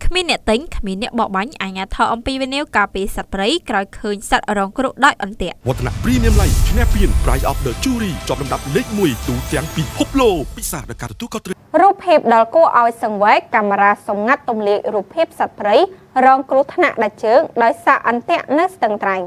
គ្មានអ្នកទិញគ្មានអ្នកបកបាញ់អាញាធរអំពីវិនិយោគការពីសត្វព្រៃក្រោយឃើញសត្វរងគ្រោះដោយអន្ទាក់វឌ្ឍនៈ Premium Light ឈ្នះពាន Prize of the Jury ជាប់លំដាប់លេខ1ទូទាំងពិភពលោកពិសាដោយការទទួលខុសត្រូវរូបភាពដល់គួរឲ្យសង្វេគកាមេរ៉ាសម្ងាត់ទម្លាយរូបភាពសត្វព្រៃរងគ្រោះថ្នាក់ដាច់ជើងដោយសារអន្ទាក់នៅស្ទឹងត្រែង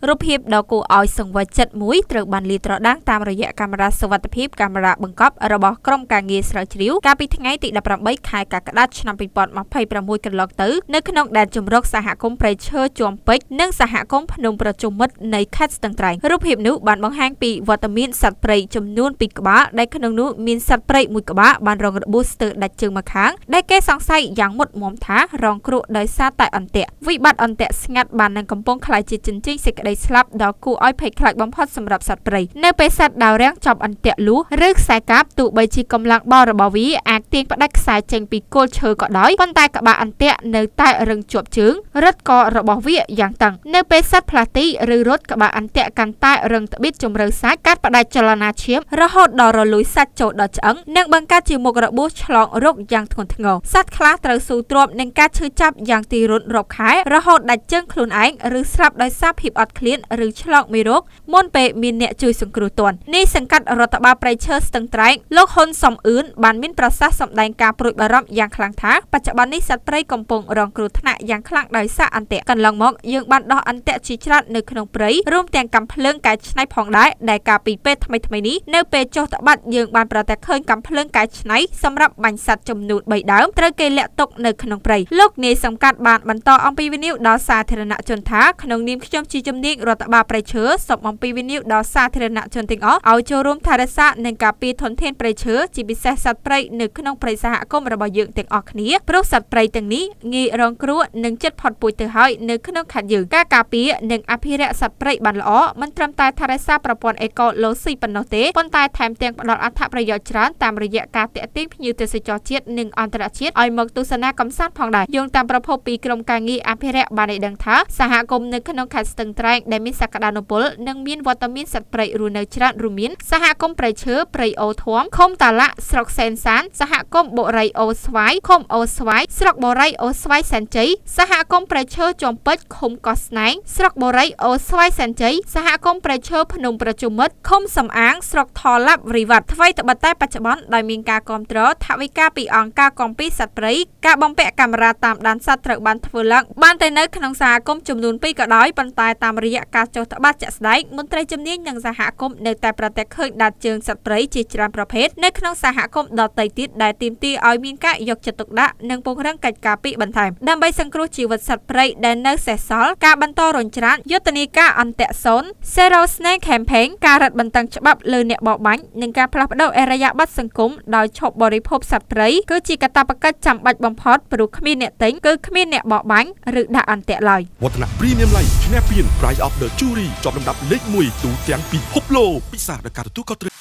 រូបភាពដ៏គួរឲ្យសង្វេគចិត្តមួយត្រូវបានលាតត្រដាងតាមរយៈកាមេរ៉ាសុវត្ថិភាពកាមេរ៉ាបង្កប់របស់ក្រុមការងារស្រាវជ្រាវកាលពីថ្ងៃទី18ខែកក្កដាឆ្នាំ2026កន្លងទៅនៅក្នុងដែនជម្រកសហគមន៍ព្រៃឈើជាំពេជ្រនិងសហគមន៍ភ្នំប្រជុំមិត្តនៃខេត្តស្ទឹងត្រែងរូបភាពនោះបានបង្ហាញពីវត្តមានសត្វព្រៃចំនួន2ក្បាលដែលក្នុងនោះមានសត្វព្រៃមួយក្បាលបានរងរបួសស្ទើរដាច់ជើងម្ខាងដែលគេសង្ស័យយ៉ាងមុតមមថារងគ្រោះដោយសារតែអន្ទាក់វិបត្តិអន្ទាក់ស្ងាត់បាននឹងកំពុងក្លាយជាជញ្ជីងសេចក្តីស្លាប់ដ៏គួរឲ្យភ័យខ្លាចបំផុតសម្រាប់សត្វព្រៃនៅពេលសត្វដើររាំងចាប់អន្ទាក់លូឬខ្សែកាបទោះបីជាកម្លាំងបោរបស់វាអាចទាញផ្ដាច់ខ្សែចេញពីគល់ឈើក៏ដោយប៉ុន្តែក្បាលអន្ទាក់នៅតែរឹងជាប់ជើងរឹតករបស់វាយ៉ាងតឹងនៅពេលសត្វផ្លាទីឬរត់ក្បាលអន្ទាក់កាន់តែរឹងត្បៀតជម្រៅសាច់កាត់ផ្ដាច់ចលនាឈាមរហូតដល់រលួយសាច់ចូលដល់ឆ្អឹងនិងបង្កើតជាមុខរបួសឆ្លងរោគយ៉ាងធ្ងន់ធ្ងរសត្វខ្លះត្រូវស៊ូទ្រាំនឹងការឈឺចាប់យ៉ាងទីរុនរាប់ខែរហូតដាច់ជើងខ្លួនឯងឬស្លាប់ដោយសារភាពអត់ឃ្លានឬឆ្លងមេរោគមុនពេលមានអ្នកជួយសង្គ្រោះទាន់នេះសង្កាត់រដ្ឋបាលព្រៃឈើស្ទឹងត្រែងលោកហ៊ុនសំអឿនបានមានប្រសាសន៍សម្ដែងការព្រួយបារម្ភយ៉ាងខ្លាំងថាបច្ចុប្បន្ននេះសត្វព្រៃកំពុងរងគ្រោះថ្នាក់យ៉ាងខ្លាំងដោយសារអន្ទាក់កន្លងមកយើងបានដោះអន្ទាក់ជាច្រើននៅក្នុងព្រៃរួមទាំងកាំភ្លើងកែច្នៃផងដែរដែលកាលពីពេលថ្មីៗនេះនៅពេលចុះត្បាតយើងបានប្រទះឃើញកាំភ្លើងកែច្នៃសម្រាប់បាញ់សត្វចំនួន3ដើមត្រូវគេលាក់ទុកនៅក្នុងព្រៃលោកនាយសង្កាត់បានបន្តអំពីវិនិយោគដល់សាធារណជនថាក្នុងនាមខ្ញុំជាជំនាញរដ្ឋបាលព្រៃឈើសូមអំពីវិនិយោគដល់សាធារណជនទាំងអស់ឲ្យចូលរួមថែរក្សានិងការពារធនធានព្រៃឈើជាពិសេសសត្វព្រៃនៅក្នុងព្រៃសហគមន៍របស់យើងទាំងអស់គ្នាព្រោះសត្វព្រៃទាំងនេះងាយរងគ្រោះនិងជិតផុតពូជទៅហើយនៅក្នុងខេត្តយើងការការពារនិងអភិរក្សសត្វព្រៃបានល្អមិនត្រឹមតែថែរក្សាប្រព័ន្ធអេកូឡូស៊ីប៉ុណ្ណោះទេប៉ុន្តែថែមទាំងផ្ដល់អត្ថប្រយោជន៍ច្រើនតាមរយៈការទាក់ទាញភ្ញៀវទេសចរជាតិនិងអន្តរជាតិឲ្យមកទស្សនាកម្សាន្តផងដែរយោងតាមប្រភពពីក្រុមការងារអភិរក្សបានឲ្យដឹងថាសហគមន៍នៅក្នុងខេត្តស្ទឹងត្រែងដែលមានសក្តានុពលនិងមានវត្តមានសត្វព្រៃរស់នៅច្រើនរួមមានសហគមន៍ព្រៃឈើព្រៃអូធំឃុំតាឡាក់ស្រុកសែនសានសហគមន៍បុរីអូស្វាយឃុំអូស្វាយស្រុកបុរីអូស្វាយសែនជ័យសហគមន៍ព្រៃឈើចំពេជ្រឃុំកោះស្នែងស្រុកបុរីអូស្វាយសែនជ័យសហគមន៍ព្រៃឈើភ្នំប្រជុំមិត្តឃុំសំអាងស្រុកថឡាប់រីវ៉ាត់ថ្មីត្បិតតែបច្ចុប្បន្នដោយមានការគាំទ្រថវិកាពីអង្គការគាំពារសត្វព្រៃការបំពាក់កាមេរ៉ាតាមដានសត្វត្រូវបានធ្វើឡើងបានតែនៅក្នុងសហគមន៍ចំនួន2ក៏ដោយប៉ុន្តែតាមរយៈការចុះត្បាតជាក់ស្ដែងមន្ត្រីជំនាញនិងសហគមន៍នៅតែប្រទះឃើញដាច់ជើងសត្វព្រៃជាច្រើនប្រភេទនៅក្នុងសហគមន៍ដទៃទៀតដែលទាមទារឲ្យមានការយកចិត្តទុកដាក់និងពង្រឹងកិច្ចការពីបន្ថែមដើម្បីសង្គ្រោះជីវិតសត្វព្រៃដែលនៅសេសសល់ការបន្តរញច្រានយុទ្ធនាការអន្ទាក់សូន Zero Snake Campaign ការរឹតបន្តឹងច្បាប់លើអ្នកបរបាញ់និងការផ្លាស់ប្តូរអរិយាប័ត្រសង្គមដោយឈប់បរិភោគសត្វព្រៃគឺជាកាតព្វកិច្ចចាំបាច់បំផុតព្រោះគ្មានអ្នកទិញគឺគ្មានអ្នកបរបាញ់ឬដាក់អន្ទាក់ឡើយវឌ្ឍនៈ Premium Light ឈ្នះពាន Prize of the Jury ជាប់លំដាប់លេខ1ទូទាំងពិភពលោកពិសាដោយការទទួលខុសត្រូវ